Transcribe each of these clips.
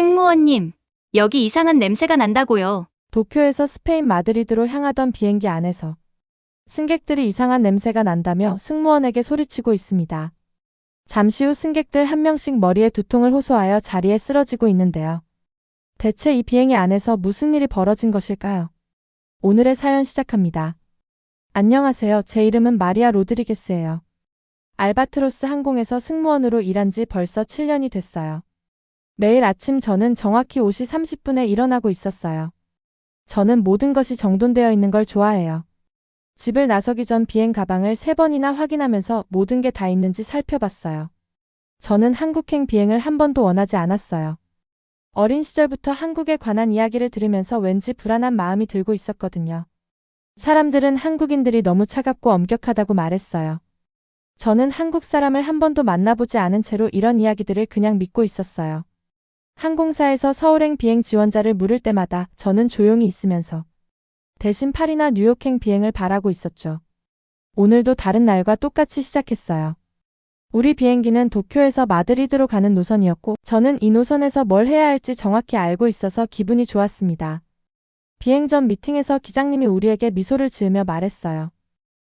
승무원님, 여기 이상한 냄새가 난다고요. 도쿄에서 스페인 마드리드로 향하던 비행기 안에서 승객들이 이상한 냄새가 난다며 승무원에게 소리치고 있습니다. 잠시 후 승객들 한 명씩 머리에 두통을 호소하여 자리에 쓰러지고 있는데요. 대체 이 비행기 안에서 무슨 일이 벌어진 것일까요? 오늘의 사연 시작합니다. 안녕하세요. 제 이름은 마리아 로드리게스예요. 알바트로스 항공에서 승무원으로 일한 지 벌써 7년이 됐어요. 매일 아침 저는 정확히 5시 30분에 일어나고 있었어요. 저는 모든 것이 정돈되어 있는 걸 좋아해요. 집을 나서기 전 비행 가방을 3번이나 확인하면서 모든 게 다 있는지 살펴봤어요. 저는 한국행 비행을 한 번도 원하지 않았어요. 어린 시절부터 한국에 관한 이야기를 들으면서 왠지 불안한 마음이 들고 있었거든요. 사람들은 한국인들이 너무 차갑고 엄격하다고 말했어요. 저는 한국 사람을 한 번도 만나보지 않은 채로 이런 이야기들을 그냥 믿고 있었어요. 항공사에서 서울행 비행 지원자를 물을 때마다 저는 조용히 있으면서 대신 파리나 뉴욕행 비행을 바라고 있었죠. 오늘도 다른 날과 똑같이 시작했어요. 우리 비행기는 도쿄에서 마드리드로 가는 노선이었고 저는 이 노선에서 뭘 해야 할지 정확히 알고 있어서 기분이 좋았습니다. 비행 전 미팅에서 기장님이 우리에게 미소를 지으며 말했어요.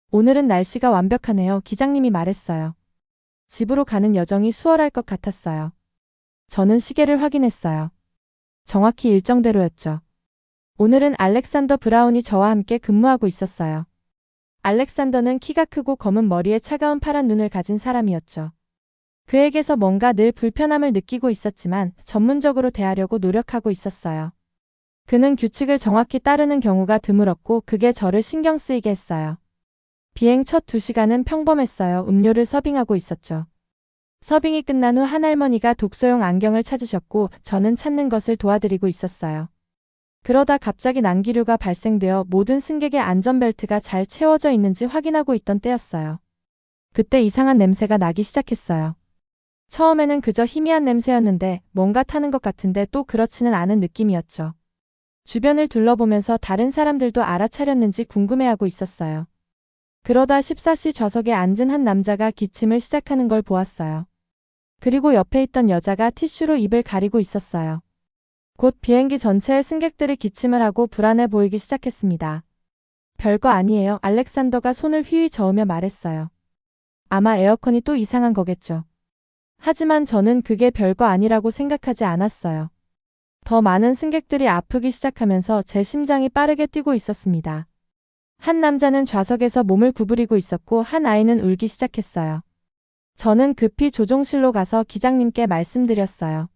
오늘은 날씨가 완벽하네요. 기장님이 말했어요. 집으로 가는 여정이 수월할 것 같았어요. 저는 시계를 확인했어요. 정확히 일정대로였죠. 오늘은 알렉산더 브라운이 저와 함께 근무하고 있었어요. 알렉산더는 키가 크고 검은 머리에 차가운 파란 눈을 가진 사람이었죠. 그에게서 뭔가 늘 불편함을 느끼고 있었지만 전문적으로 대하려고 노력하고 있었어요. 그는 규칙을 정확히 따르는 경우가 드물었고 그게 저를 신경 쓰이게 했어요. 비행 첫 2시간은 평범했어요. 음료를 서빙하고 있었죠. 서빙이 끝난 후 한 할머니가 독서용 안경을 찾으셨고 저는 찾는 것을 도와드리고 있었어요. 그러다 갑자기 난기류가 발생되어 모든 승객의 안전벨트가 잘 채워져 있는지 확인하고 있던 때였어요. 그때 이상한 냄새가 나기 시작했어요. 처음에는 그저 희미한 냄새였는데 뭔가 타는 것 같은데 또 그렇지는 않은 느낌이었죠. 주변을 둘러보면서 다른 사람들도 알아차렸는지 궁금해하고 있었어요. 그러다 14시 좌석에 앉은 한 남자가 기침을 시작하는 걸 보았어요. 그리고 옆에 있던 여자가 티슈로 입을 가리고 있었어요. 곧 비행기 전체의 승객들이 기침을 하고 불안해 보이기 시작했습니다. 별거 아니에요. 알렉산더가 손을 휘휘 저으며 말했어요. 아마 에어컨이 또 이상한 거겠죠. 하지만 저는 그게 별거 아니라고 생각하지 않았어요. 더 많은 승객들이 아프기 시작하면서 제 심장이 빠르게 뛰고 있었습니다. 한 남자는 좌석에서 몸을 구부리고 있었고 한 아이는 울기 시작했어요. 저는 급히 조종실로 가서 기장님께 말씀드렸어요.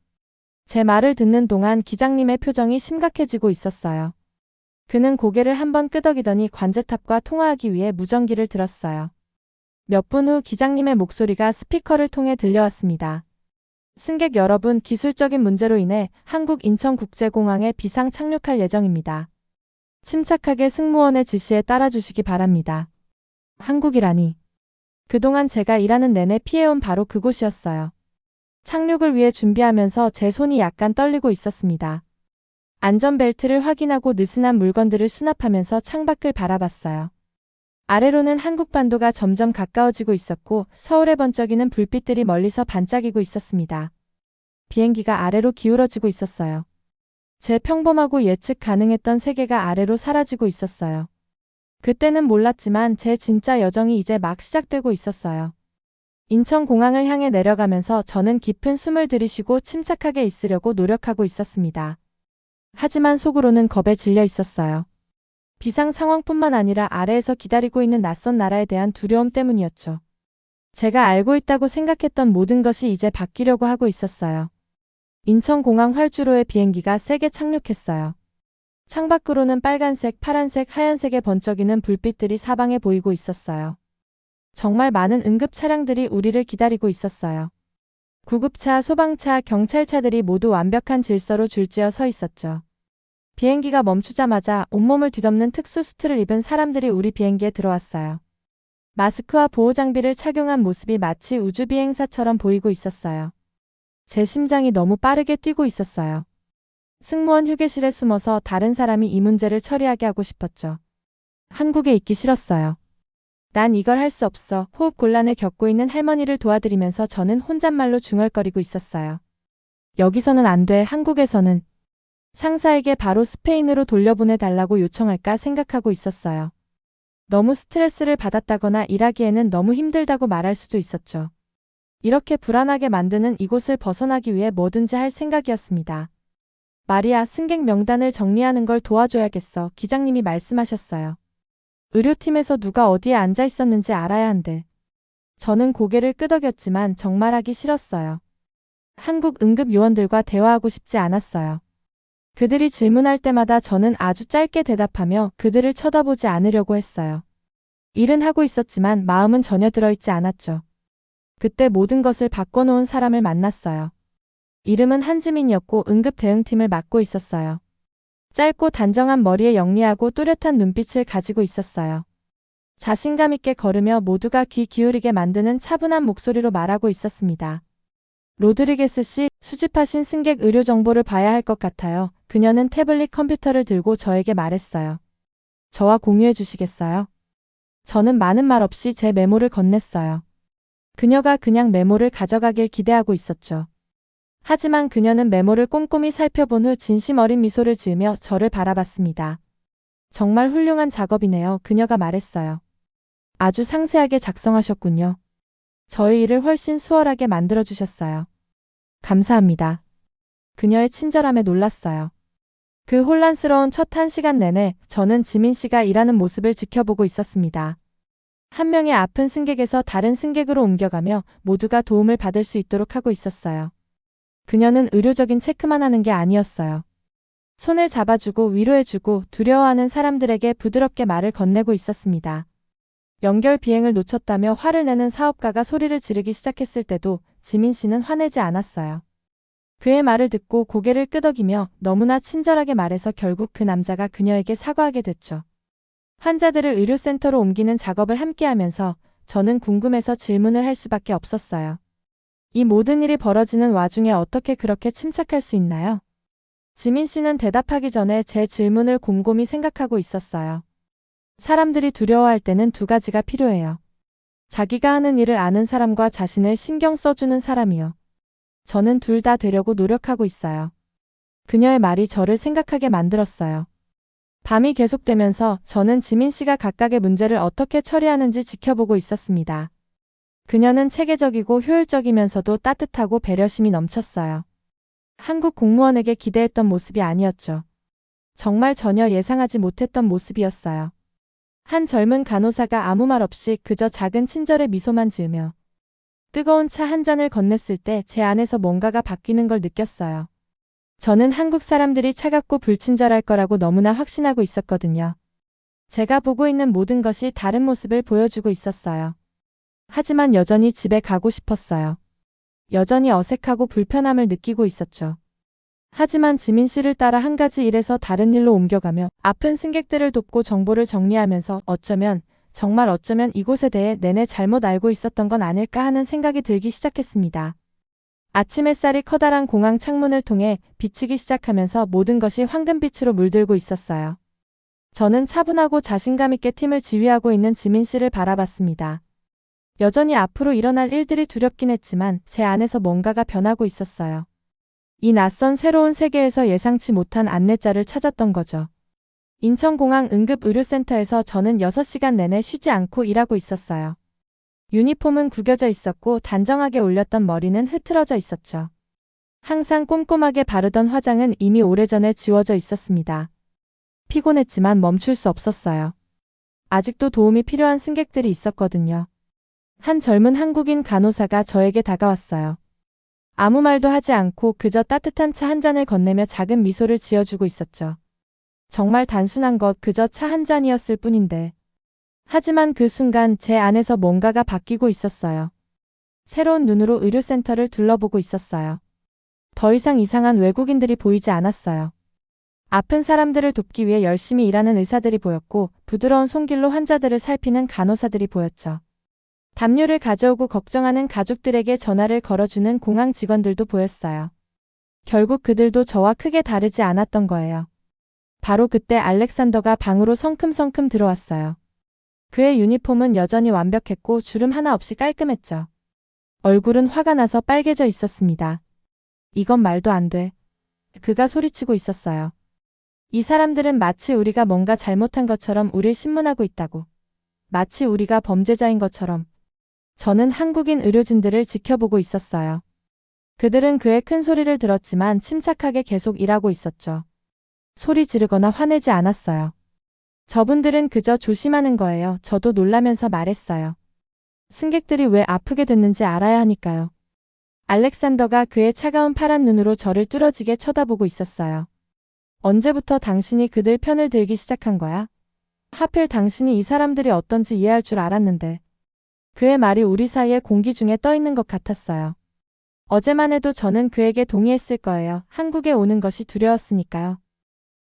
제 말을 듣는 동안 기장님의 표정이 심각해지고 있었어요. 그는 고개를 한번 끄덕이더니 관제탑과 통화하기 위해 무전기를 들었어요. 몇 분 후 기장님의 목소리가 스피커를 통해 들려왔습니다. 승객 여러분, 기술적인 문제로 인해 한국 인천국제공항에 비상 착륙할 예정입니다. 침착하게 승무원의 지시에 따라주시기 바랍니다. 한국이라니. 그동안 제가 일하는 내내 피해온 바로 그곳이었어요. 착륙을 위해 준비하면서 제 손이 약간 떨리고 있었습니다. 안전벨트를 확인하고 느슨한 물건들을 수납하면서 창밖을 바라봤어요. 아래로는 한국 반도가 점점 가까워지고 있었고 서울에 번쩍이는 불빛들이 멀리서 반짝이고 있었습니다. 비행기가 아래로 기울어지고 있었어요. 제 평범하고 예측 가능했던 세계가 아래로 사라지고 있었어요. 그때는 몰랐지만 제 진짜 여정이 이제 막 시작되고 있었어요. 인천공항을 향해 내려가면서 저는 깊은 숨을 들이쉬고 침착하게 있으려고 노력하고 있었습니다. 하지만 속으로는 겁에 질려 있었어요. 비상 상황뿐만 아니라 아래에서 기다리고 있는 낯선 나라에 대한 두려움 때문이었죠. 제가 알고 있다고 생각했던 모든 것이 이제 바뀌려고 하고 있었어요. 인천공항 활주로의 비행기가 세게 착륙했어요. 창밖으로는 빨간색, 파란색, 하얀색의 번쩍이는 불빛들이 사방에 보이고 있었어요. 정말 많은 응급 차량들이 우리를 기다리고 있었어요. 구급차, 소방차, 경찰차들이 모두 완벽한 질서로 줄지어 서 있었죠. 비행기가 멈추자마자 온몸을 뒤덮는 특수 수트를 입은 사람들이 우리 비행기에 들어왔어요. 마스크와 보호장비를 착용한 모습이 마치 우주비행사처럼 보이고 있었어요. 제 심장이 너무 빠르게 뛰고 있었어요. 승무원 휴게실에 숨어서 다른 사람이 이 문제를 처리하게 하고 싶었죠. 한국에 있기 싫었어요. 난 이걸 할 수 없어. 호흡 곤란을 겪고 있는 할머니를 도와드리면서 저는 혼잣말로 중얼거리고 있었어요. 여기서는 안 돼. 한국에서는 상사에게 바로 스페인으로 돌려보내달라고 요청할까 생각하고 있었어요. 너무 스트레스를 받았다거나 일하기에는 너무 힘들다고 말할 수도 있었죠. 이렇게 불안하게 만드는 이곳을 벗어나기 위해 뭐든지 할 생각이었습니다. 마리아, 승객 명단을 정리하는 걸 도와줘야겠어. 기장님이 말씀하셨어요. 의료팀에서 누가 어디에 앉아 있었는지 알아야 한대. 저는 고개를 끄덕였지만 정말 하기 싫었어요. 한국 응급 요원들과 대화하고 싶지 않았어요. 그들이 질문할 때마다 저는 아주 짧게 대답하며 그들을 쳐다보지 않으려고 했어요. 일은 하고 있었지만 마음은 전혀 들어있지 않았죠. 그때 모든 것을 바꿔놓은 사람을 만났어요. 이름은 한지민이었고 응급 대응팀을 맡고 있었어요. 짧고 단정한 머리에 영리하고 또렷한 눈빛을 가지고 있었어요. 자신감 있게 걸으며 모두가 귀 기울이게 만드는 차분한 목소리로 말하고 있었습니다. 로드리게스 씨, 수집하신 승객 의료 정보를 봐야 할 것 같아요. 그녀는 태블릿 컴퓨터를 들고 저에게 말했어요. 저와 공유해 주시겠어요? 저는 많은 말 없이 제 메모를 건넸어요. 그녀가 그냥 메모를 가져가길 기대하고 있었죠. 하지만 그녀는 메모를 꼼꼼히 살펴본 후 진심 어린 미소를 지으며 저를 바라봤습니다. 정말 훌륭한 작업이네요. 그녀가 말했어요. 아주 상세하게 작성하셨군요. 저희 일을 훨씬 수월하게 만들어주셨어요. 감사합니다. 그녀의 친절함에 놀랐어요. 그 혼란스러운 첫 1시간 내내 저는 지민 씨가 일하는 모습을 지켜보고 있었습니다. 한 명의 아픈 승객에서 다른 승객으로 옮겨가며 모두가 도움을 받을 수 있도록 하고 있었어요. 그녀는 의료적인 체크만 하는 게 아니었어요. 손을 잡아주고 위로해주고 두려워하는 사람들에게 부드럽게 말을 건네고 있었습니다. 연결 비행을 놓쳤다며 화를 내는 사업가가 소리를 지르기 시작했을 때도 지민 씨는 화내지 않았어요. 그의 말을 듣고 고개를 끄덕이며 너무나 친절하게 말해서 결국 그 남자가 그녀에게 사과하게 됐죠. 환자들을 의료센터로 옮기는 작업을 함께하면서 저는 궁금해서 질문을 할 수밖에 없었어요. 이 모든 일이 벌어지는 와중에 어떻게 그렇게 침착할 수 있나요? 지민 씨는 대답하기 전에 제 질문을 곰곰이 생각하고 있었어요. 사람들이 두려워할 때는 두 가지가 필요해요. 자기가 하는 일을 아는 사람과 자신을 신경 써주는 사람이요. 저는 둘 다 되려고 노력하고 있어요. 그녀의 말이 저를 생각하게 만들었어요. 밤이 계속되면서 저는 지민 씨가 각각의 문제를 어떻게 처리하는지 지켜보고 있었습니다. 그녀는 체계적이고 효율적이면서도 따뜻하고 배려심이 넘쳤어요. 한국 공무원에게 기대했던 모습이 아니었죠. 정말 전혀 예상하지 못했던 모습이었어요. 한 젊은 간호사가 아무 말 없이 그저 작은 친절의 미소만 지으며 뜨거운 차 한 잔을 건넸을 때 제 안에서 뭔가가 바뀌는 걸 느꼈어요. 저는 한국 사람들이 차갑고 불친절할 거라고 너무나 확신하고 있었거든요. 제가 보고 있는 모든 것이 다른 모습을 보여주고 있었어요. 하지만 여전히 집에 가고 싶었어요. 여전히 어색하고 불편함을 느끼고 있었죠. 하지만 지민 씨를 따라 한 가지 일에서 다른 일로 옮겨가며 아픈 승객들을 돕고 정보를 정리하면서 정말 어쩌면 이곳에 대해 내내 잘못 알고 있었던 건 아닐까 하는 생각이 들기 시작했습니다. 아침 햇살이 커다란 공항 창문을 통해 비치기 시작하면서 모든 것이 황금빛으로 물들고 있었어요. 저는 차분하고 자신감 있게 팀을 지휘하고 있는 지민 씨를 바라봤습니다. 여전히 앞으로 일어날 일들이 두렵긴 했지만 제 안에서 뭔가가 변하고 있었어요. 이 낯선 새로운 세계에서 예상치 못한 안내자를 찾았던 거죠. 인천공항 응급의료센터에서 저는 6시간 내내 쉬지 않고 일하고 있었어요. 유니폼은 구겨져 있었고 단정하게 올렸던 머리는 흐트러져 있었죠. 항상 꼼꼼하게 바르던 화장은 이미 오래전에 지워져 있었습니다. 피곤했지만 멈출 수 없었어요. 아직도 도움이 필요한 승객들이 있었거든요. 한 젊은 한국인 간호사가 저에게 다가왔어요. 아무 말도 하지 않고 그저 따뜻한 차 한 잔을 건네며 작은 미소를 지어주고 있었죠. 정말 단순한 것, 그저 차 한 잔이었을 뿐인데. 하지만 그 순간 제 안에서 뭔가가 바뀌고 있었어요. 새로운 눈으로 의료센터를 둘러보고 있었어요. 더 이상 이상한 외국인들이 보이지 않았어요. 아픈 사람들을 돕기 위해 열심히 일하는 의사들이 보였고 부드러운 손길로 환자들을 살피는 간호사들이 보였죠. 담요를 가져오고 걱정하는 가족들에게 전화를 걸어주는 공항 직원들도 보였어요. 결국 그들도 저와 크게 다르지 않았던 거예요. 바로 그때 알렉산더가 방으로 성큼성큼 들어왔어요. 그의 유니폼은 여전히 완벽했고 주름 하나 없이 깔끔했죠. 얼굴은 화가 나서 빨개져 있었습니다. 이건 말도 안 돼. 그가 소리치고 있었어요. 이 사람들은 마치 우리가 뭔가 잘못한 것처럼 우릴 신문하고 있다고. 마치 우리가 범죄자인 것처럼. 저는 한국인 의료진들을 지켜보고 있었어요. 그들은 그의 큰 소리를 들었지만 침착하게 계속 일하고 있었죠. 소리 지르거나 화내지 않았어요. 저분들은 그저 조심하는 거예요. 저도 놀라면서 말했어요. 승객들이 왜 아프게 됐는지 알아야 하니까요. 알렉산더가 그의 차가운 파란 눈으로 저를 뚫어지게 쳐다보고 있었어요. 언제부터 당신이 그들 편을 들기 시작한 거야? 하필 당신이 이 사람들이 어떤지 이해할 줄 알았는데. 그의 말이 우리 사이의 공기 중에 떠 있는 것 같았어요. 어제만 해도 저는 그에게 동의했을 거예요. 한국에 오는 것이 두려웠으니까요.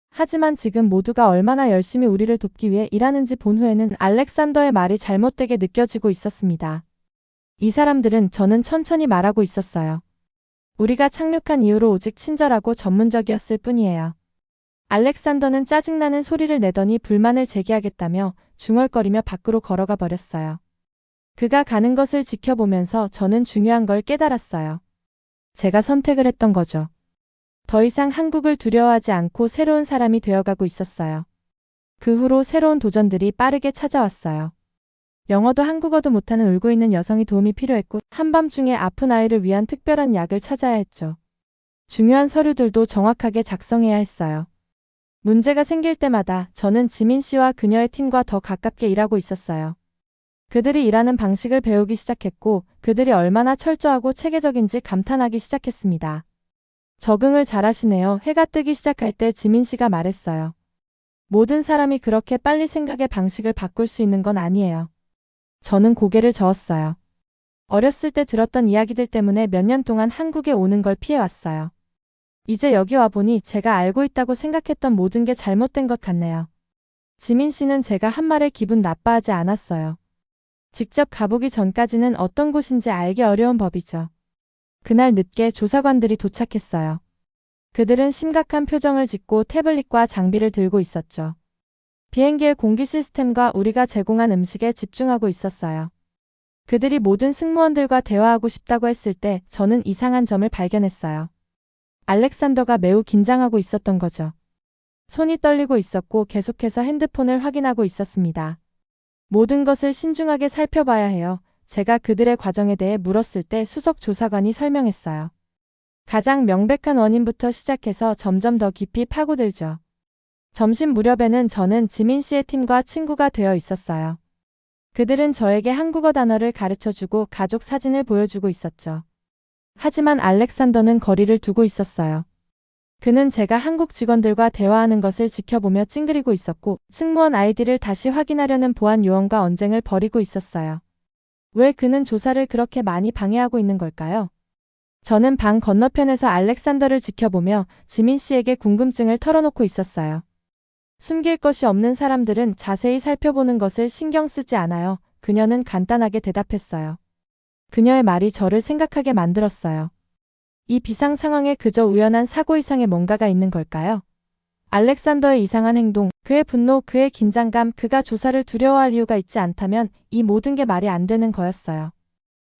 하지만 지금 모두가 얼마나 열심히 우리를 돕기 위해 일하는지 본 후에는 알렉산더의 말이 잘못되게 느껴지고 있었습니다. 이 사람들은 저는 천천히 말하고 있었어요. 우리가 착륙한 이후로 오직 친절하고 전문적이었을 뿐이에요. 알렉산더는 짜증나는 소리를 내더니 불만을 제기하겠다며 중얼거리며 밖으로 걸어가 버렸어요. 그가 가는 것을 지켜보면서 저는 중요한 걸 깨달았어요. 제가 선택을 했던 거죠. 더 이상 한국을 두려워하지 않고 새로운 사람이 되어가고 있었어요. 그 후로 새로운 도전들이 빠르게 찾아왔어요. 영어도 한국어도 못하는 울고 있는 여성이 도움이 필요했고 한밤중에 아픈 아이를 위한 특별한 약을 찾아야 했죠. 중요한 서류들도 정확하게 작성해야 했어요. 문제가 생길 때마다 저는 지민 씨와 그녀의 팀과 더 가깝게 일하고 있었어요. 그들이 일하는 방식을 배우기 시작했고 그들이 얼마나 철저하고 체계적인지 감탄하기 시작했습니다. 적응을 잘하시네요. 해가 뜨기 시작할 때 지민 씨가 말했어요. 모든 사람이 그렇게 빨리 생각의 방식을 바꿀 수 있는 건 아니에요. 저는 고개를 저었어요. 어렸을 때 들었던 이야기들 때문에 몇 년 동안 한국에 오는 걸 피해왔어요. 이제 여기 와보니 제가 알고 있다고 생각했던 모든 게 잘못된 것 같네요. 지민 씨는 제가 한 말에 기분 나빠하지 않았어요. 직접 가보기 전까지는 어떤 곳인지 알기 어려운 법이죠. 그날 늦게 조사관들이 도착했어요. 그들은 심각한 표정을 짓고 태블릿과 장비를 들고 있었죠. 비행기의 공기 시스템과 우리가 제공한 음식에 집중하고 있었어요. 그들이 모든 승무원들과 대화하고 싶다고 했을 때 저는 이상한 점을 발견했어요. 알렉산더가 매우 긴장하고 있었던 거죠. 손이 떨리고 있었고 계속해서 핸드폰을 확인하고 있었습니다. 모든 것을 신중하게 살펴봐야 해요. 제가 그들의 과정에 대해 물었을 때 수석 조사관이 설명했어요. 가장 명백한 원인부터 시작해서 점점 더 깊이 파고들죠. 점심 무렵에는 저는 지민 씨의 팀과 친구가 되어 있었어요. 그들은 저에게 한국어 단어를 가르쳐주고 가족 사진을 보여주고 있었죠. 하지만 알렉산더는 거리를 두고 있었어요. 그는 제가 한국 직원들과 대화하는 것을 지켜보며 찡그리고 있었고 승무원 아이디를 다시 확인하려는 보안 요원과 언쟁을 벌이고 있었어요. 왜 그는 조사를 그렇게 많이 방해하고 있는 걸까요? 저는 방 건너편에서 알렉산더를 지켜보며 지민 씨에게 궁금증을 털어놓고 있었어요. 숨길 것이 없는 사람들은 자세히 살펴보는 것을 신경 쓰지 않아요. 그녀는 간단하게 대답했어요. 그녀의 말이 저를 생각하게 만들었어요. 이 비상 상황에 그저 우연한 사고 이상의 뭔가가 있는 걸까요? 알렉산더의 이상한 행동, 그의 분노, 그의 긴장감, 그가 조사를 두려워할 이유가 있지 않다면 이 모든 게 말이 안 되는 거였어요.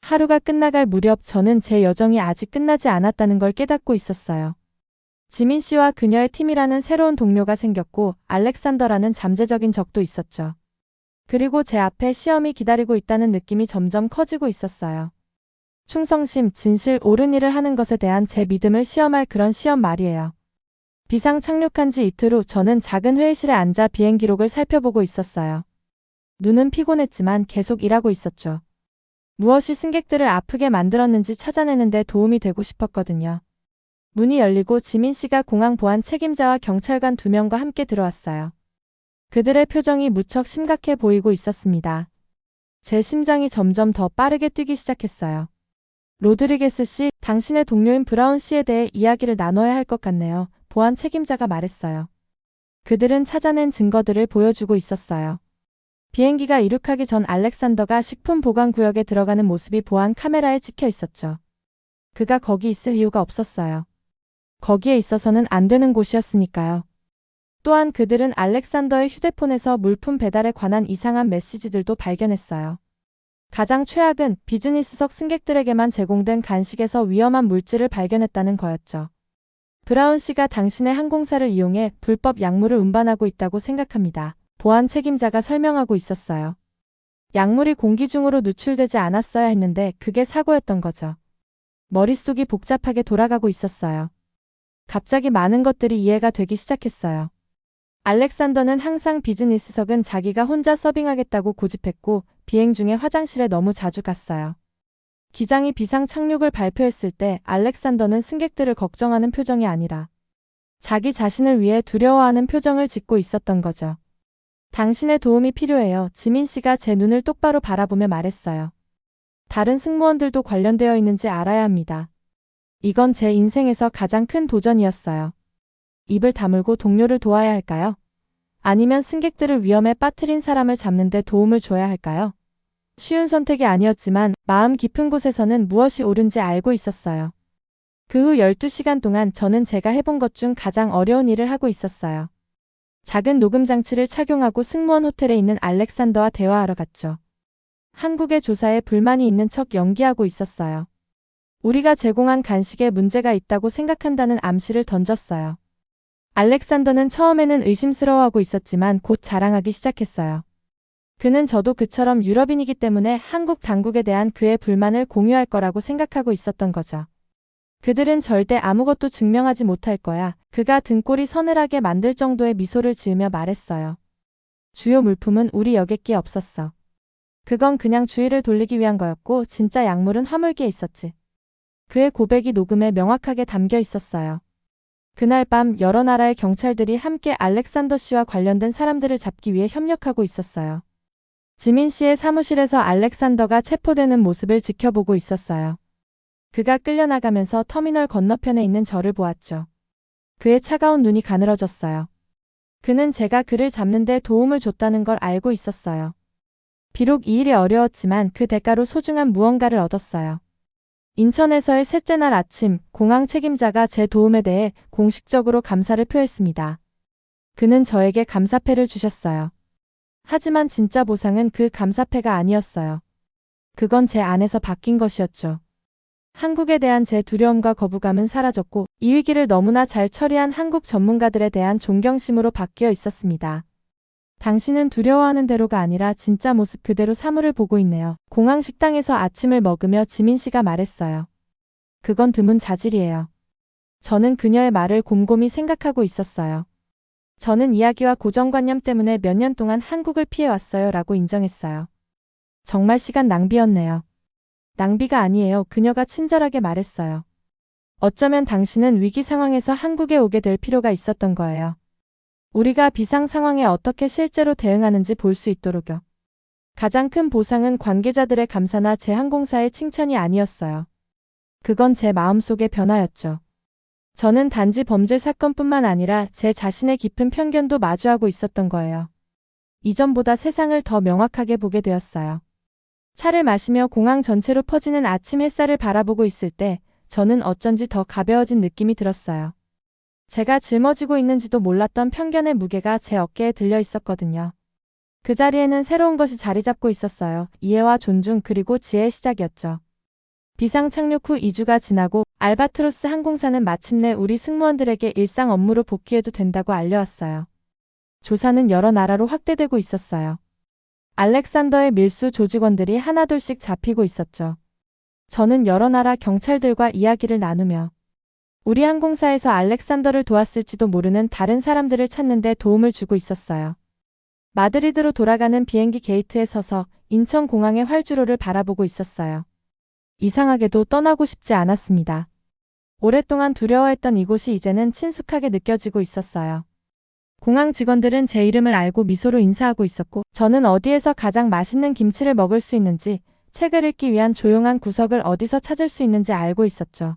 하루가 끝나갈 무렵 저는 제 여정이 아직 끝나지 않았다는 걸 깨닫고 있었어요. 지민 씨와 그녀의 팀이라는 새로운 동료가 생겼고 알렉산더라는 잠재적인 적도 있었죠. 그리고 제 앞에 시험이 기다리고 있다는 느낌이 점점 커지고 있었어요. 충성심, 진실, 옳은 일을 하는 것에 대한 제 믿음을 시험할 그런 시험 말이에요. 비상 착륙한 지 이틀 후 저는 작은 회의실에 앉아 비행 기록을 살펴보고 있었어요. 눈은 피곤했지만 계속 일하고 있었죠. 무엇이 승객들을 아프게 만들었는지 찾아내는 데 도움이 되고 싶었거든요. 문이 열리고 지민 씨가 공항 보안 책임자와 경찰관 2명과 함께 들어왔어요. 그들의 표정이 무척 심각해 보이고 있었습니다. 제 심장이 점점 더 빠르게 뛰기 시작했어요. 로드리게스 씨, 당신의 동료인 브라운 씨에 대해 이야기를 나눠야 할 것 같네요. 보안 책임자가 말했어요. 그들은 찾아낸 증거들을 보여주고 있었어요. 비행기가 이륙하기 전 알렉산더가 식품 보관 구역에 들어가는 모습이 보안 카메라에 찍혀 있었죠. 그가 거기 있을 이유가 없었어요. 거기에 있어서는 안 되는 곳이었으니까요. 또한 그들은 알렉산더의 휴대폰에서 물품 배달에 관한 이상한 메시지들도 발견했어요. 가장 최악은 비즈니스석 승객들에게만 제공된 간식에서 위험한 물질을 발견했다는 거였죠. 브라운 씨가 당신의 항공사를 이용해 불법 약물을 운반하고 있다고 생각합니다. 보안 책임자가 설명하고 있었어요. 약물이 공기 중으로 누출되지 않았어야 했는데 그게 사고였던 거죠. 머릿속이 복잡하게 돌아가고 있었어요. 갑자기 많은 것들이 이해가 되기 시작했어요. 알렉산더는 항상 비즈니스석은 자기가 혼자 서빙하겠다고 고집했고 비행 중에 화장실에 너무 자주 갔어요. 기장이 비상 착륙을 발표했을 때 알렉산더는 승객들을 걱정하는 표정이 아니라 자기 자신을 위해 두려워하는 표정을 짓고 있었던 거죠. 당신의 도움이 필요해요. 지민 씨가 제 눈을 똑바로 바라보며 말했어요. 다른 승무원들도 관련되어 있는지 알아야 합니다. 이건 제 인생에서 가장 큰 도전이었어요. 입을 다물고 동료를 도와야 할까요? 아니면 승객들을 위험에 빠뜨린 사람을 잡는 데 도움을 줘야 할까요? 쉬운 선택이 아니었지만 마음 깊은 곳에서는 무엇이 옳은지 알고 있었어요. 그 후 12시간 동안 저는 제가 해본 것 중 가장 어려운 일을 하고 있었어요. 작은 녹음 장치를 착용하고 승무원 호텔에 있는 알렉산더와 대화하러 갔죠. 한국의 조사에 불만이 있는 척 연기하고 있었어요. 우리가 제공한 간식에 문제가 있다고 생각한다는 암시를 던졌어요. 알렉산더는 처음에는 의심스러워하고 있었지만 곧 자랑하기 시작했어요. 그는 저도 그처럼 유럽인이기 때문에 한국 당국에 대한 그의 불만을 공유할 거라고 생각하고 있었던 거죠. 그들은 절대 아무것도 증명하지 못할 거야. 그가 등골이 서늘하게 만들 정도의 미소를 지으며 말했어요. 주요 물품은 우리 여객기에 없었어. 그건 그냥 주의를 돌리기 위한 거였고 진짜 약물은 화물기에 있었지. 그의 고백이 녹음에 명확하게 담겨 있었어요. 그날 밤 여러 나라의 경찰들이 함께 알렉산더 씨와 관련된 사람들을 잡기 위해 협력하고 있었어요. 지민 씨의 사무실에서 알렉산더가 체포되는 모습을 지켜보고 있었어요. 그가 끌려나가면서 터미널 건너편에 있는 저를 보았죠. 그의 차가운 눈이 가늘어졌어요. 그는 제가 그를 잡는 데 도움을 줬다는 걸 알고 있었어요. 비록 이 일이 어려웠지만 그 대가로 소중한 무언가를 얻었어요. 인천에서의 셋째 날 아침, 공항 책임자가 제 도움에 대해 공식적으로 감사를 표했습니다. 그는 저에게 감사패를 주셨어요. 하지만 진짜 보상은 그 감사패가 아니었어요. 그건 제 안에서 바뀐 것이었죠. 한국에 대한 제 두려움과 거부감은 사라졌고 이 위기를 너무나 잘 처리한 한국 전문가들에 대한 존경심으로 바뀌어 있었습니다. 당신은 두려워하는 대로가 아니라 진짜 모습 그대로 사물을 보고 있네요. 공항 식당에서 아침을 먹으며 지민 씨가 말했어요. 그건 드문 자질이에요. 저는 그녀의 말을 곰곰이 생각하고 있었어요. 저는 이야기와 고정관념 때문에 몇 년 동안 한국을 피해왔어요 라고 인정했어요. 정말 시간 낭비였네요. 낭비가 아니에요. 그녀가 친절하게 말했어요. 어쩌면 당신은 위기 상황에서 한국에 오게 될 필요가 있었던 거예요. 우리가 비상 상황에 어떻게 실제로 대응하는지 볼 수 있도록요. 가장 큰 보상은 관계자들의 감사나 제 항공사의 칭찬이 아니었어요. 그건 제 마음속의 변화였죠. 저는 단지 범죄 사건뿐만 아니라 제 자신의 깊은 편견도 마주하고 있었던 거예요. 이전보다 세상을 더 명확하게 보게 되었어요. 차를 마시며 공항 전체로 퍼지는 아침 햇살을 바라보고 있을 때 저는 어쩐지 더 가벼워진 느낌이 들었어요. 제가 짊어지고 있는지도 몰랐던 편견의 무게가 제 어깨에 들려 있었거든요. 그 자리에는 새로운 것이 자리 잡고 있었어요. 이해와 존중 그리고 지혜의 시작이었죠. 비상 착륙 후 2주가 지나고 알바트로스 항공사는 마침내 우리 승무원들에게 일상 업무로 복귀해도 된다고 알려왔어요. 조사는 여러 나라로 확대되고 있었어요. 알렉산더의 밀수 조직원들이 하나둘씩 잡히고 있었죠. 저는 여러 나라 경찰들과 이야기를 나누며 우리 항공사에서 알렉산더를 도왔을지도 모르는 다른 사람들을 찾는 데 도움을 주고 있었어요. 마드리드로 돌아가는 비행기 게이트에 서서 인천공항의 활주로를 바라보고 있었어요. 이상하게도 떠나고 싶지 않았습니다. 오랫동안 두려워했던 이곳이 이제는 친숙하게 느껴지고 있었어요. 공항 직원들은 제 이름을 알고 미소로 인사하고 있었고 저는 어디에서 가장 맛있는 김치를 먹을 수 있는지 책을 읽기 위한 조용한 구석을 어디서 찾을 수 있는지 알고 있었죠.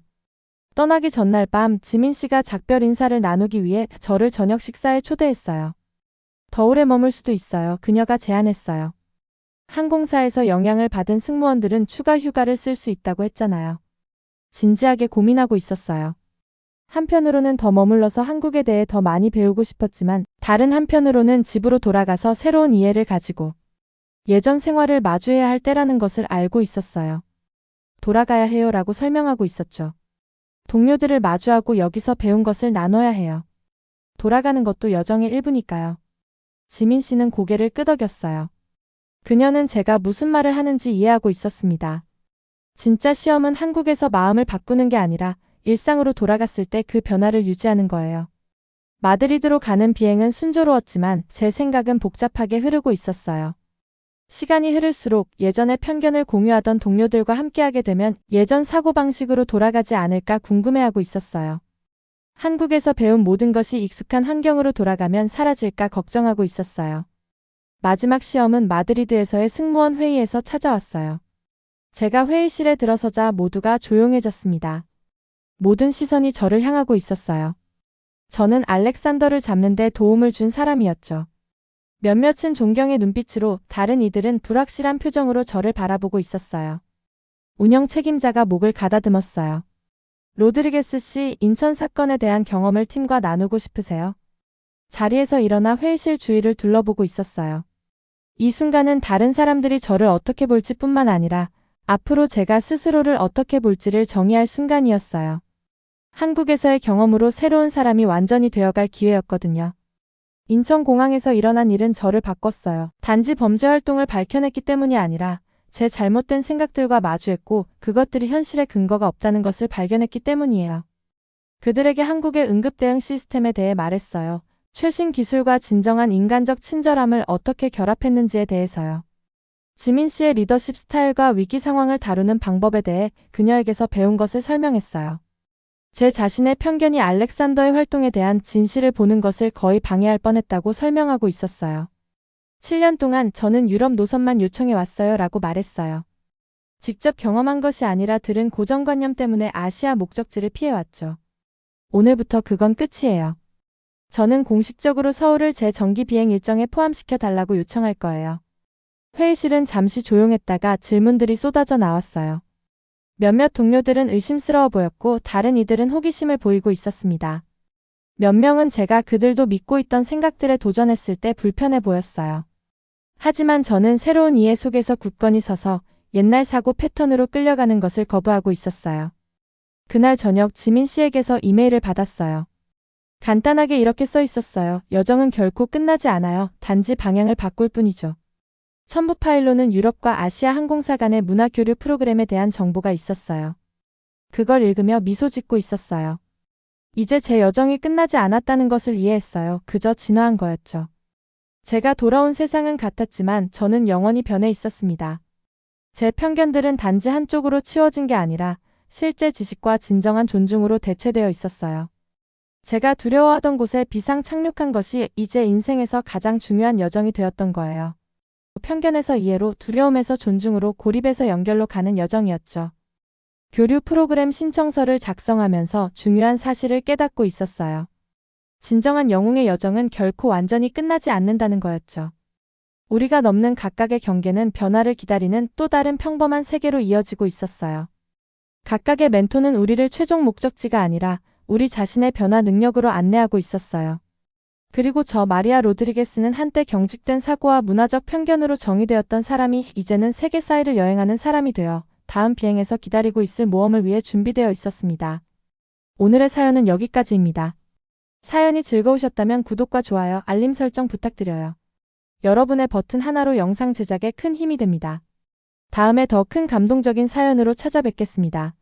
떠나기 전날 밤 지민 씨가 작별 인사를 나누기 위해 저를 저녁 식사에 초대했어요. 더 오래 머물 수도 있어요. 그녀가 제안했어요. 항공사에서 영향을 받은 승무원들은 추가 휴가를 쓸 수 있다고 했잖아요. 진지하게 고민하고 있었어요. 한편으로는 더 머물러서 한국에 대해 더 많이 배우고 싶었지만 다른 한편으로는 집으로 돌아가서 새로운 이해를 가지고 예전 생활을 마주해야 할 때라는 것을 알고 있었어요. 돌아가야 해요라고 설명하고 있었죠. 동료들을 마주하고 여기서 배운 것을 나눠야 해요. 돌아가는 것도 여정의 일부니까요. 지민 씨는 고개를 끄덕였어요. 그녀는 제가 무슨 말을 하는지 이해하고 있었습니다. 진짜 시험은 한국에서 마음을 바꾸는 게 아니라 일상으로 돌아갔을 때 그 변화를 유지하는 거예요. 마드리드로 가는 비행은 순조로웠지만 제 생각은 복잡하게 흐르고 있었어요. 시간이 흐를수록 예전의 편견을 공유하던 동료들과 함께하게 되면 예전 사고방식으로 돌아가지 않을까 궁금해하고 있었어요. 한국에서 배운 모든 것이 익숙한 환경으로 돌아가면 사라질까 걱정하고 있었어요. 마지막 시험은 마드리드에서의 승무원 회의에서 찾아왔어요. 제가 회의실에 들어서자 모두가 조용해졌습니다. 모든 시선이 저를 향하고 있었어요. 저는 알렉산더를 잡는 데 도움을 준 사람이었죠. 몇몇은 존경의 눈빛으로, 다른 이들은 불확실한 표정으로 저를 바라보고 있었어요. 운영 책임자가 목을 가다듬었어요. 로드리게스 씨, 인천 사건에 대한 경험을 팀과 나누고 싶으세요? 자리에서 일어나 회의실 주위를 둘러보고 있었어요. 이 순간은 다른 사람들이 저를 어떻게 볼지 뿐만 아니라 앞으로 제가 스스로를 어떻게 볼지를 정의할 순간이었어요. 한국에서의 경험으로 새로운 사람이 완전히 되어갈 기회였거든요. 인천공항에서 일어난 일은 저를 바꿨어요. 단지 범죄 활동을 밝혀냈기 때문이 아니라 제 잘못된 생각들과 마주했고 그것들이 현실에 근거가 없다는 것을 발견했기 때문이에요. 그들에게 한국의 응급대응 시스템에 대해 말했어요. 최신 기술과 진정한 인간적 친절함을 어떻게 결합했는지에 대해서요. 지민 씨의 리더십 스타일과 위기 상황을 다루는 방법에 대해 그녀에게서 배운 것을 설명했어요. 제 자신의 편견이 알렉산더의 활동에 대한 진실을 보는 것을 거의 방해할 뻔했다고 설명하고 있었어요. 7년 동안 저는 유럽 노선만 요청해 왔어요 라고 말했어요. 직접 경험한 것이 아니라 들은 고정관념 때문에 아시아 목적지를 피해왔죠. 오늘부터 그건 끝이에요. 저는 공식적으로 서울을 제 정기 비행 일정에 포함시켜 달라고 요청할 거예요. 회의실은 잠시 조용했다가 질문들이 쏟아져 나왔어요. 몇몇 동료들은 의심스러워 보였고 다른 이들은 호기심을 보이고 있었습니다. 몇 명은 제가 그들도 믿고 있던 생각들에 도전했을 때 불편해 보였어요. 하지만 저는 새로운 이해 속에서 굳건히 서서 옛날 사고 패턴으로 끌려가는 것을 거부하고 있었어요. 그날 저녁 지민 씨에게서 이메일을 받았어요. 간단하게 이렇게 써 있었어요. 여정은 결코 끝나지 않아요. 단지 방향을 바꿀 뿐이죠. 첨부 파일로는 유럽과 아시아 항공사 간의 문화 교류 프로그램에 대한 정보가 있었어요. 그걸 읽으며 미소 짓고 있었어요. 이제 제 여정이 끝나지 않았다는 것을 이해했어요. 그저 진화한 거였죠. 제가 돌아온 세상은 같았지만 저는 영원히 변해 있었습니다. 제 편견들은 단지 한쪽으로 치워진 게 아니라 실제 지식과 진정한 존중으로 대체되어 있었어요. 제가 두려워하던 곳에 비상 착륙한 것이 이제 인생에서 가장 중요한 여정이 되었던 거예요. 편견에서 이해로, 두려움에서 존중으로, 고립에서 연결로 가는 여정이었죠. 교류 프로그램 신청서를 작성하면서 중요한 사실을 깨닫고 있었어요. 진정한 영웅의 여정은 결코 완전히 끝나지 않는다는 거였죠. 우리가 넘는 각각의 경계는 변화를 기다리는 또 다른 평범한 세계로 이어지고 있었어요. 각각의 멘토는 우리를 최종 목적지가 아니라 우리 자신의 변화 능력으로 안내하고 있었어요. 그리고 저 마리아 로드리게스는 한때 경직된 사고와 문화적 편견으로 정의되었던 사람이 이제는 세계사이를 여행하는 사람이 되어 다음 비행에서 기다리고 있을 모험을 위해 준비되어 있었습니다. 오늘의 사연은 여기까지입니다. 사연이 즐거우셨다면 구독과 좋아요, 알림 설정 부탁드려요. 여러분의 버튼 하나로 영상 제작에 큰 힘이 됩니다. 다음에 더 큰 감동적인 사연으로 찾아뵙겠습니다.